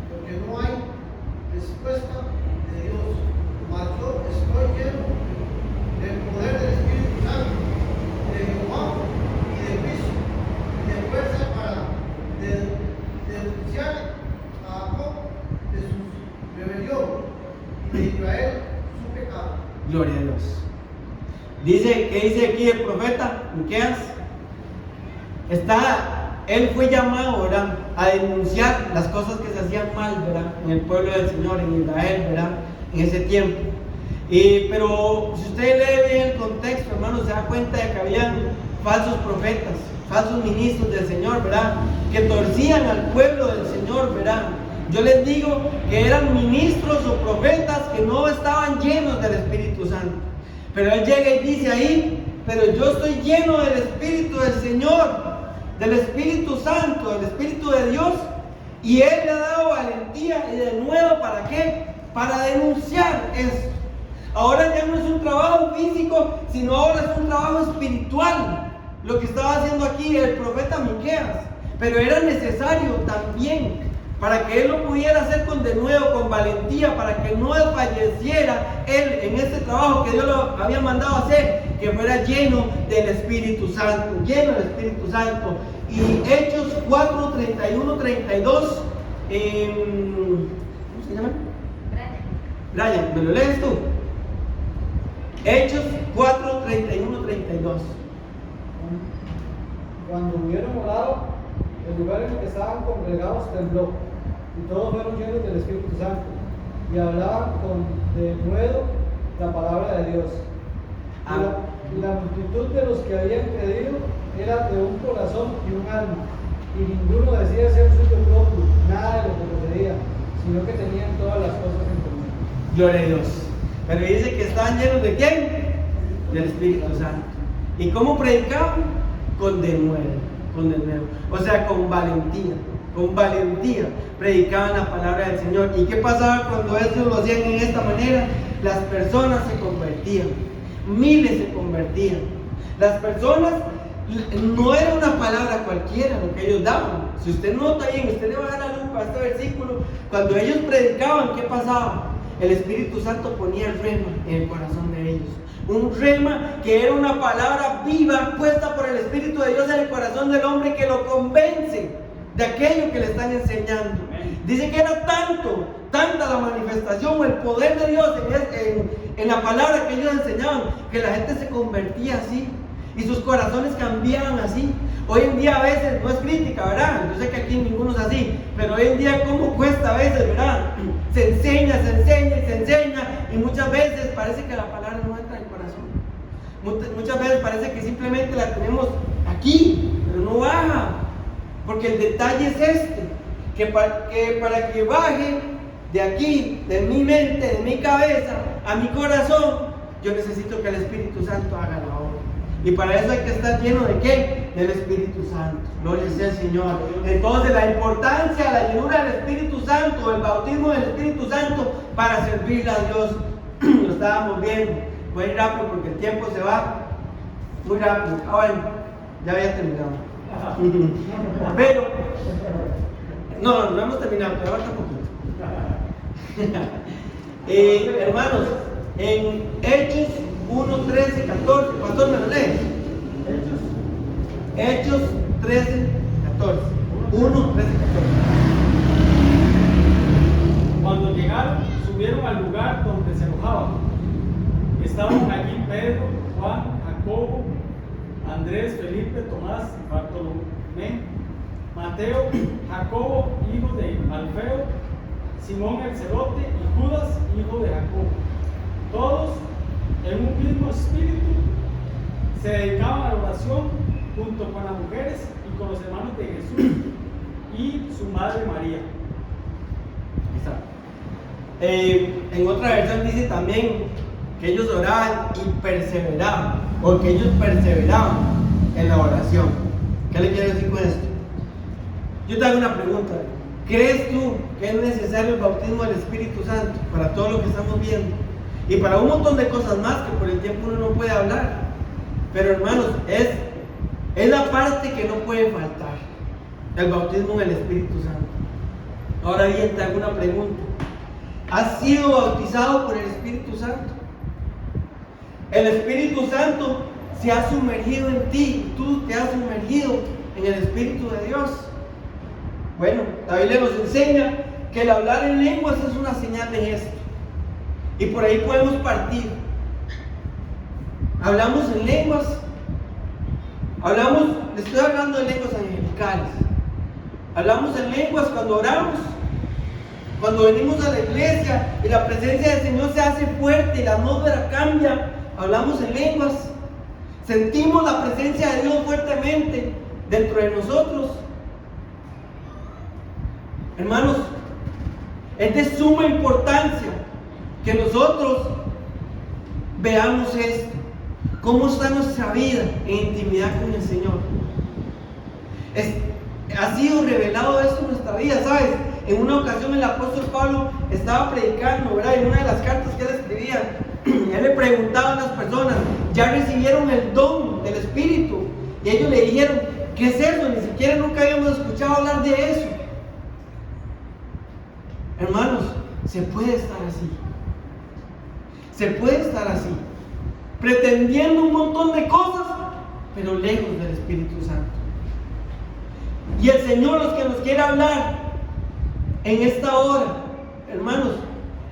porque no hay respuesta de Dios. Mas yo estoy lleno del poder del Espíritu Santo, de Jehová y de juicio, y de fuerza para denunciar a Jacob de su rebelión y de Israel su pecado. Gloria a Dios. Dice, ¿qué dice aquí el profeta Miqueas? Él fue llamado, ¿verdad?, a denunciar las cosas que se hacían mal, ¿verdad?, en el pueblo del Señor, en Israel, ¿verdad?, en ese tiempo. Pero si usted lee bien el contexto, hermano, se da cuenta de que habían falsos profetas, falsos ministros del Señor, ¿verdad?, que torcían al pueblo del Señor, ¿verdad? Yo les digo que eran ministros o profetas que no estaban llenos del Espíritu Santo. Pero él llega y dice ahí, pero yo estoy lleno del Espíritu del Señor, del Espíritu Santo, del Espíritu de Dios, y Él le ha dado valentía y de nuevo, ¿para qué? Para denunciar esto. Ahora ya no es un trabajo físico, sino ahora es un trabajo espiritual, lo que estaba haciendo aquí el profeta Miqueas. Pero era necesario también, para que él lo pudiera hacer con denuedo, con valentía, para que no desfalleciera él en este trabajo que Dios lo había mandado a hacer, que fuera lleno del Espíritu Santo, lleno del Espíritu Santo. Y Hechos 4, 31, 32, ¿cómo se llama? Brian, ¿me lo lees tú? Hechos 4, 31, 32. Cuando hubieron orado, el lugar en el que estaban congregados tembló, y todos fueron llenos del Espíritu Santo, y hablaban con denuedo la palabra de Dios. Y la multitud de los que habían creído era de un corazón y un alma, y ninguno decía ser suyo propio, nada de lo que poseía, sino que tenían todas las cosas en común. Gloria a Dios. Pero dice que estaban llenos ¿de quién? Del Espíritu Santo. ¿Y cómo predicaban? Con denuedo, con denuedo. O sea, con valentía predicaban la palabra del Señor. ¿Y qué pasaba cuando eso lo hacían en esta manera? Las personas se convertían, miles se convertían. Las personas, no era una palabra cualquiera lo que ellos daban. Si usted nota bien, usted le va a dar la lupa a este versículo. Cuando ellos predicaban, ¿qué pasaba? El Espíritu Santo ponía el rema en el corazón de ellos. Un rema que era una palabra viva puesta por el Espíritu de Dios en el corazón del hombre, que lo convence de aquello que le están enseñando. Dice que era tanta la manifestación o el poder de Dios en la palabra que ellos enseñaban, que la gente se convertía así y sus corazones cambiaban así. Hoy en día a veces, no es crítica, ¿verdad? Yo sé que aquí ninguno es así, pero hoy en día cómo cuesta a veces, ¿verdad? Se enseña y muchas veces parece que la palabra no entra en el corazón. Muchas veces parece que simplemente la tenemos aquí, pero no baja. Porque el detalle es este, que para que baje de aquí, de mi mente, de mi cabeza, a mi corazón, yo necesito que el Espíritu Santo haga la obra. Y para eso hay que estar lleno ¿de qué? Del Espíritu Santo. Gloria sea al Señor. Entonces la importancia, la llenura del Espíritu Santo, el bautismo del Espíritu Santo para servirle a Dios. Lo estábamos viendo. Voy a ir rápido porque el tiempo se va muy rápido. Bueno, ya había terminado. Pero, no hemos terminado, pero falta poquito. Hermanos, en Hechos 1, 13, 14, pastor, ¿me lo lee? Hechos 13, 14. 1, 13, 14. Cuando llegaron, subieron al lugar donde se alojaban. Estaban allí Pedro, Juan, Jacobo, Andrés, Felipe, Tomás, Bartolomé, Mateo, Jacobo, hijo de Alfeo, Simón el Celote y Judas, hijo de Jacobo. Todos en un mismo espíritu se dedicaban a la oración junto con las mujeres y con los hermanos de Jesús y su madre María. En otra versión dice también que ellos oraban y perseveraban, o que ellos perseveraban en la oración. ¿Qué le quiero decir con esto? Yo te hago una pregunta. ¿Crees tú que es necesario el bautismo del Espíritu Santo para todo lo que estamos viendo? Y para un montón de cosas más que por el tiempo uno no puede hablar. Pero hermanos, es la parte que no puede faltar. El bautismo del Espíritu Santo. Ahora bien, te hago una pregunta. ¿Has sido bautizado por el Espíritu Santo? El Espíritu Santo se ha sumergido en ti. Tú te has sumergido en el Espíritu de Dios. Bueno, la Biblia nos enseña que el hablar en lenguas es una señal de esto. Y por ahí podemos partir. Hablamos en lenguas. Le estoy hablando de lenguas angelicales. Hablamos en lenguas cuando oramos. Cuando venimos a la iglesia y la presencia del Señor se hace fuerte y la atmósfera cambia. Hablamos en lenguas. Sentimos la presencia de Dios fuertemente dentro de nosotros. Hermanos, es de suma importancia que nosotros veamos esto. ¿Cómo está nuestra vida en intimidad con el Señor? Ha sido revelado esto en nuestra vida, ¿sabes? En una ocasión el apóstol Pablo estaba predicando, ¿verdad? En una de las cartas que él escribía, él le preguntaba a las personas, ¿ya recibieron el don del Espíritu? Y ellos le dijeron, ¿qué es eso? Ni siquiera nunca habíamos escuchado hablar de eso. Hermanos, se puede estar así. Se puede estar así, pretendiendo un montón de cosas, pero lejos del Espíritu Santo. Y el Señor los que nos quiere hablar en esta hora, hermanos,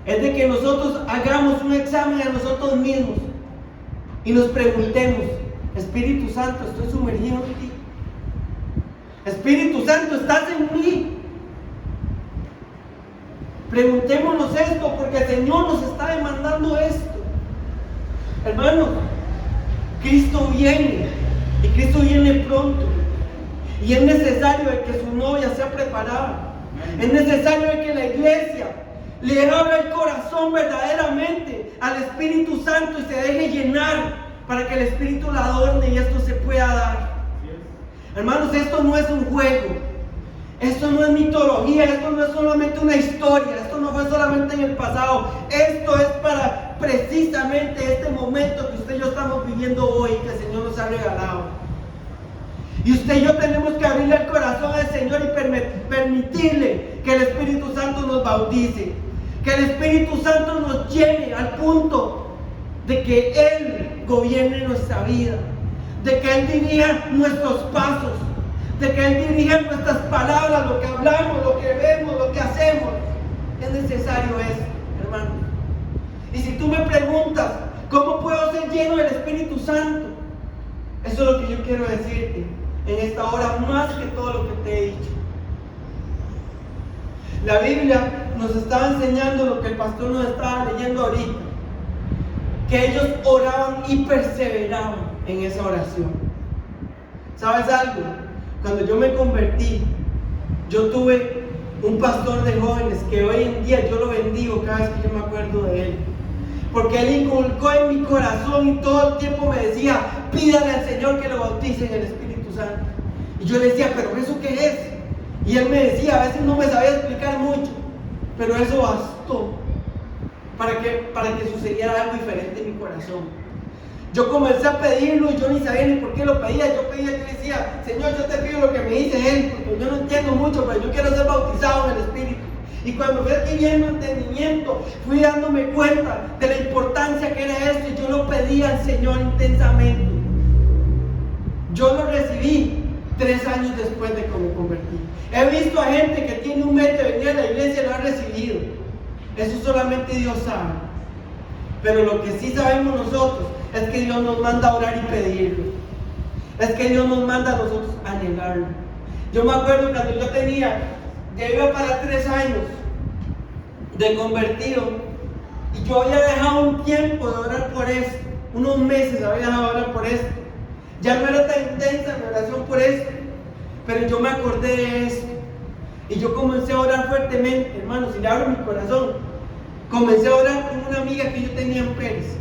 es de que nosotros hagamos un examen a nosotros mismos y nos preguntemos, Espíritu Santo, ¿estoy sumergido en ti? Espíritu Santo, ¿estás en mí? Preguntémonos esto porque el Señor nos está demandando esto. Hermanos, Cristo viene y Cristo viene pronto. Y es necesario de que su novia sea preparada. Es necesario de que la iglesia le abra el corazón verdaderamente al Espíritu Santo y se deje llenar para que el Espíritu la adorne y esto se pueda dar. Hermanos, esto no es un juego. Esto no es mitología, esto no es solamente una historia, esto no fue solamente en el pasado, esto es para precisamente este momento que usted y yo estamos viviendo hoy, que el Señor nos ha regalado. Y usted y yo tenemos que abrirle el corazón al Señor y permitirle que el Espíritu Santo nos bautice, que el Espíritu Santo nos llene al punto de que Él gobierne nuestra vida, de que Él dirija nuestros pasos, de que Él dirija nuestras palabras, lo que hablamos, lo que vemos, lo que hacemos. Es necesario eso, hermano. Y si tú me preguntas, ¿cómo puedo ser lleno del Espíritu Santo? Eso es lo que yo quiero decirte en esta hora, más que todo lo que te he dicho. La Biblia nos está enseñando lo que el pastor nos estaba leyendo ahorita, que ellos oraban y perseveraban en esa oración. ¿Sabes algo? Cuando yo me convertí, yo tuve un pastor de jóvenes que hoy en día yo lo bendigo cada vez que yo me acuerdo de él. Porque él inculcó en mi corazón y todo el tiempo me decía, pídale al Señor que lo bautice en el Espíritu Santo. Y yo le decía, ¿pero eso qué es? Y él me decía, a veces no me sabía explicar mucho, pero eso bastó para que sucediera algo diferente en mi corazón. Yo comencé a pedirlo y yo ni sabía ni por qué lo pedía. Yo decía, Señor, yo te pido lo que me dice él, porque yo no entiendo mucho, pero yo quiero ser bautizado en el Espíritu. Y cuando fui adquiriendo entendimiento, fui dándome cuenta de la importancia que era esto, y yo lo pedía al Señor intensamente. Yo lo recibí 3 años después de que me convertí. He visto a gente que tiene un mes de venir a la iglesia y lo ha recibido. Eso solamente Dios sabe. Pero lo que sí sabemos nosotros es que Dios nos manda a orar y pedirlo. Es que Dios nos manda a nosotros a anhelarlo. Yo me acuerdo cuando ya iba para 3 años de convertido, y yo había dejado un tiempo de orar por esto, unos meses había dejado de orar por esto. Ya no era tan intensa mi oración por esto, pero yo me acordé de esto, y yo comencé a orar fuertemente, hermanos, y le abro mi corazón. Comencé a orar con una amiga que yo tenía en Pérez,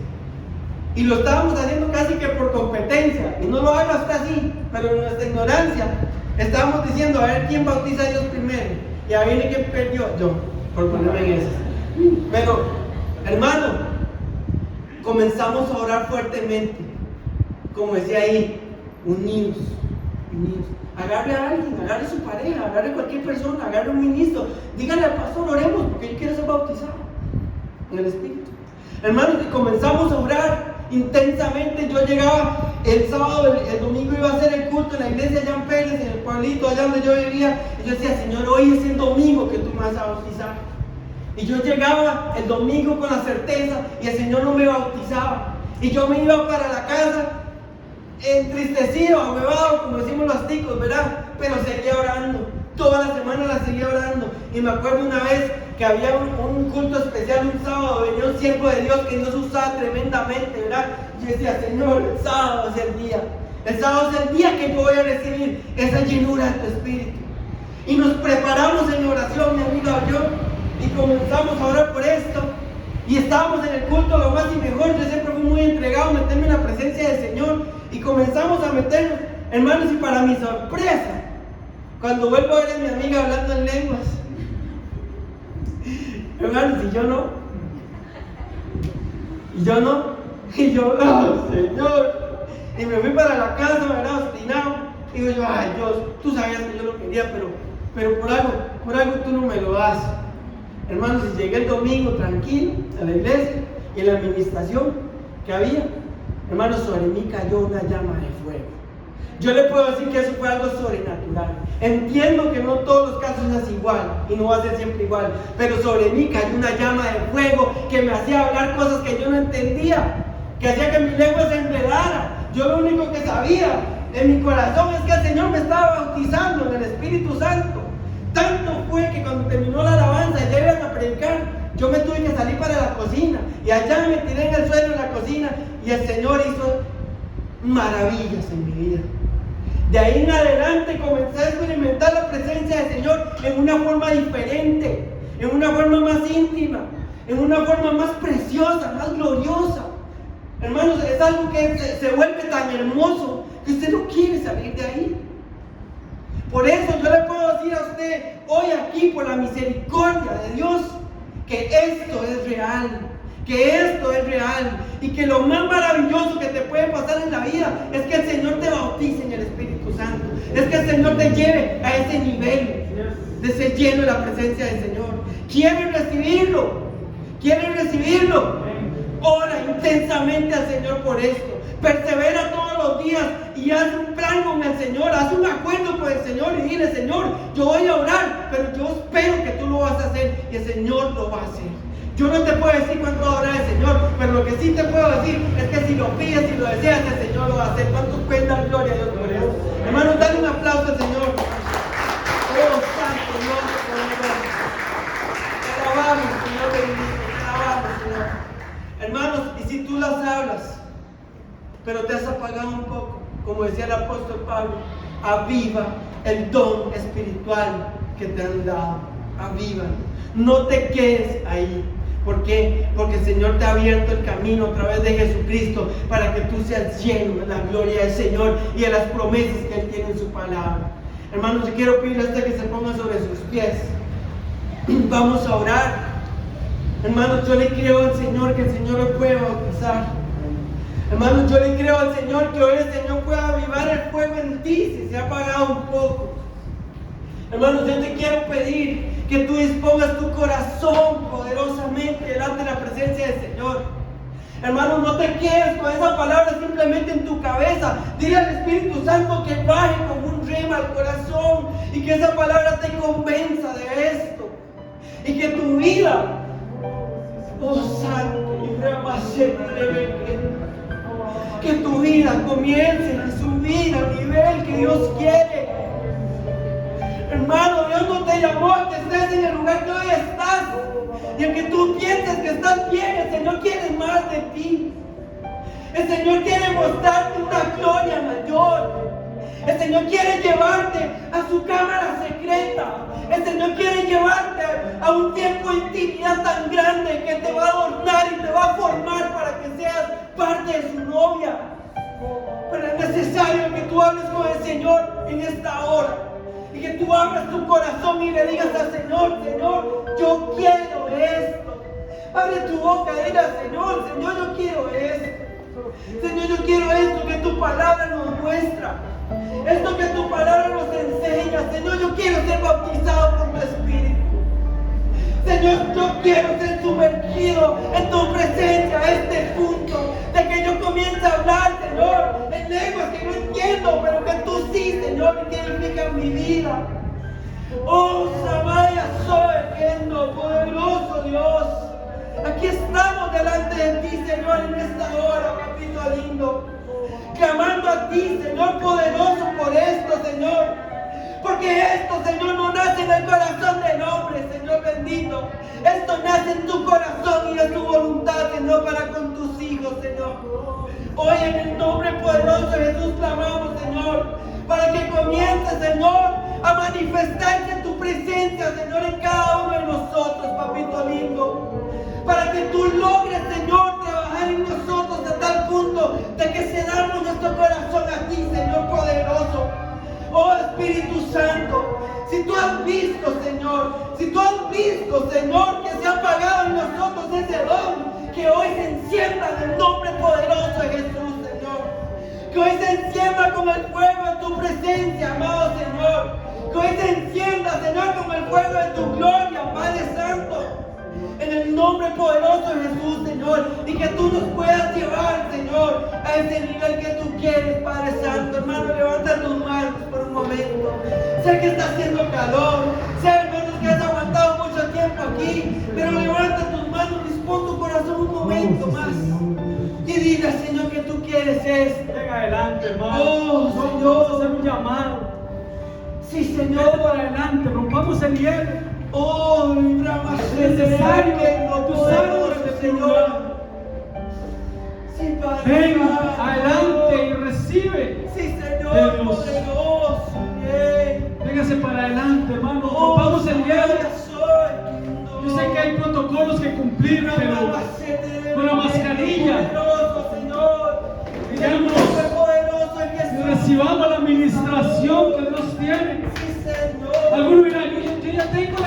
y lo estábamos haciendo casi que por competencia, y no lo hago hasta así, pero en nuestra ignorancia estábamos diciendo a ver quién bautiza a Dios primero, y ahí viene quién perdió, yo, por ponerme en eso. Pero, hermano, comenzamos a orar fuertemente, como decía ahí, unidos. Agarre a alguien, agarre a su pareja, agarre a cualquier persona, agarre a un ministro, dígale al pastor, oremos, porque yo quiero ser bautizado en el Espíritu. Hermanos, y comenzamos a orar intensamente. Yo llegaba el sábado, el domingo iba a hacer el culto en la iglesia allá en Pérez, en el pueblito allá donde yo vivía, y yo decía, Señor, hoy es el domingo que tú me vas a bautizar. Y yo llegaba el domingo con la certeza, y el Señor no me bautizaba, y yo me iba para la casa entristecido, ahuevado, como decimos los ticos, ¿verdad? Pero seguía orando, toda la semana la seguía orando. Y me acuerdo una vez que había un culto especial un sábado, venía un siervo de Dios que Dios usaba tremendamente, ¿verdad? Yo decía, Señor, el sábado es el día. El sábado es el día que yo voy a recibir esa llenura de tu Espíritu. Y nos preparamos en oración, mi amiga y yo, y comenzamos a orar por esto. Y estábamos en el culto lo más y mejor. Yo siempre fui muy entregado a meterme en la presencia del Señor. Y comenzamos a meternos, hermanos, y para mi sorpresa, cuando vuelvo a ver a mi amiga hablando en lenguas, hermanos, y yo no, ¡oh, Señor! Y me fui para la casa, ¿verdad? Obstinado. Y digo yo, ay Dios, tú sabías que yo lo quería, pero por algo tú no me lo das. Hermanos, y llegué el domingo tranquilo a la iglesia, y en la administración que había, hermanos, sobre mí cayó una llama de fuego. Yo le puedo decir que eso fue algo sobrenatural. Entiendo que no en todos los casos es igual, y no va a ser siempre igual, pero sobre mí cayó una llama de fuego que me hacía hablar cosas que yo no entendía, que hacía que mi lengua se enredara. Yo lo único que sabía en mi corazón es que el Señor me estaba bautizando en el Espíritu Santo. Tanto fue que cuando terminó la alabanza y ya iban a predicar, yo me tuve que salir para la cocina, y allá me tiré en el suelo en la cocina, y el Señor hizo maravillas en mi vida. De ahí en adelante comencé a experimentar la presencia del Señor en una forma diferente, en una forma más íntima, en una forma más preciosa, más gloriosa. Hermanos, es algo que se vuelve tan hermoso que usted no quiere salir de ahí. Por eso yo le puedo decir a usted hoy aquí, por la misericordia de Dios, que esto es real. Y que lo más maravilloso que te puede pasar en la vida es que el Señor te bautice en el Espíritu Santo. Es que el Señor te lleve a ese nivel de ser lleno de la presencia del Señor. ¿Quieres recibirlo? Ora intensamente al Señor por esto. Persevera todos los días y haz un plan con el Señor, haz un acuerdo con el Señor y dile, Señor, yo voy a orar, pero yo espero que tú lo vas a hacer, y el Señor lo va a hacer. Yo no te puedo decir cuánto va a orar el Señor, pero lo que sí te puedo decir es que si lo pides y lo deseas, el Señor lo va a hacer. ¿Cuántos pueden dar gloria a Dios por eso? Hermanos, dale un aplauso al Señor. Oh, santo Dios, te alabamos, Señor bendito, te alabamos, Señor. Hermanos, y si tú las hablas, pero te has apagado un poco, como decía el apóstol Pablo, aviva el don espiritual que te han dado. avívanos. No te quedes ahí. ¿Por qué? Porque el Señor te ha abierto el camino a través de Jesucristo para que tú seas lleno de la gloria del Señor y de las promesas que Él tiene en su palabra. Hermanos, yo quiero pedirle a usted que se ponga sobre sus pies. Vamos a orar. Hermanos, yo le creo al Señor que el Señor lo puede bautizar. Hermanos, yo le creo al Señor que hoy el Señor pueda avivar el fuego en ti si se ha apagado un poco. Hermanos, yo te quiero pedir que tú dispongas tu corazón poderosamente delante de la presencia del Señor. Hermanos, no te quedes con esa palabra simplemente en tu cabeza. Dile al Espíritu Santo que baje como un rema al corazón y que esa palabra te convenza de esto. Y que tu vida, oh Santo, y rema que tu vida comience a subir al nivel que Dios quiere. Hermano, Dios no te llamó a que estés en el lugar que hoy estás y a que tú pienses que estás bien. El Señor quiere más de ti. El Señor quiere mostrarte una gloria mayor. El Señor quiere llevarte a su cámara secreta. El Señor quiere llevarte a un tiempo de intimidad tan grande que te va a adornar y te va a formar para que seas parte de su novia. Pero es necesario que tú hables con el Señor en esta hora y que tú abras tu corazón y le digas al Señor: Señor, yo quiero esto. Abre tu boca y dile al Señor: Señor, yo quiero esto. Señor, yo quiero esto que tu palabra nos muestra, esto que tu palabra nos enseña. Señor, yo quiero ser bautizado por tu Espíritu. Señor, yo quiero ser sumergido en tu presencia a este punto de que yo comience a hablar, Señor, en lenguas que no entiendo, pero que tú sí, Señor, y que edifican mi vida. Oh, Samaya, soy viendo, poderoso Dios. Aquí estamos delante de ti, Señor, en esta hora, papito lindo, clamando a ti, Señor, poderoso por esto, Señor. Porque esto, Señor, no nace en el corazón del hombre, Señor bendito. Esto nace en tu corazón y en tu voluntad, Señor, para con tus hijos, Señor. Hoy en el nombre poderoso de Jesús clamamos, Señor, para que comiences, Señor, a manifestarse tu presencia, Señor, en cada uno de nosotros, papito lindo. Para que tú logres, Señor, trabajar en nosotros a tal punto de que cedamos nuestro corazón a ti, Señor poderoso. Oh Espíritu Santo, si tú has visto, Señor, que se ha apagado en nosotros ese don, que hoy se encienda en el nombre poderoso de Jesús, Señor. Que hoy se encienda con el fuego de tu presencia, amado Señor. Que hoy se encienda, Señor, con el fuego de tu gloria, Padre Santo. En el nombre poderoso de Jesús, Señor, y que tú nos puedas llevar, Señor, a ese nivel que tú quieres, Padre Santo. Hermano, levanta tus manos por un momento. Sé que está haciendo calor, sé, hermanos, que has aguantado mucho tiempo aquí, pero levanta tus manos, dispón tu corazón un momento más y dile al Señor que tú quieres esto. Venga adelante, hermano. Oh, Señor, vamos a hacer un llamado. Sí, Vete Señor. para adelante, rompamos el hielo. Oh, mi brama, Es necesario que no tu podemos, sangre de Señor. Sí, Padre. Ven Santo. adelante y recibe. Sí, de Señor, Dios. poderoso. Bien. Véngase para adelante, hermano. Oh, Rompamos el hielo. soy. Yo sé que hay protocolos que cumplir, pero con la mascarilla. Poderoso, Señor. Digamos, Poderoso en Jesús. recibamos la administración que Dios tiene. Sí, Señor. Algunos dirán: yo ya tengo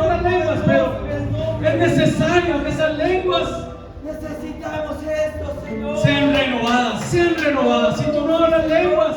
las lenguas, pero es necesario que esas lenguas Necesitamos esto, Señor. sean renovadas. Si tú no hablas lenguas,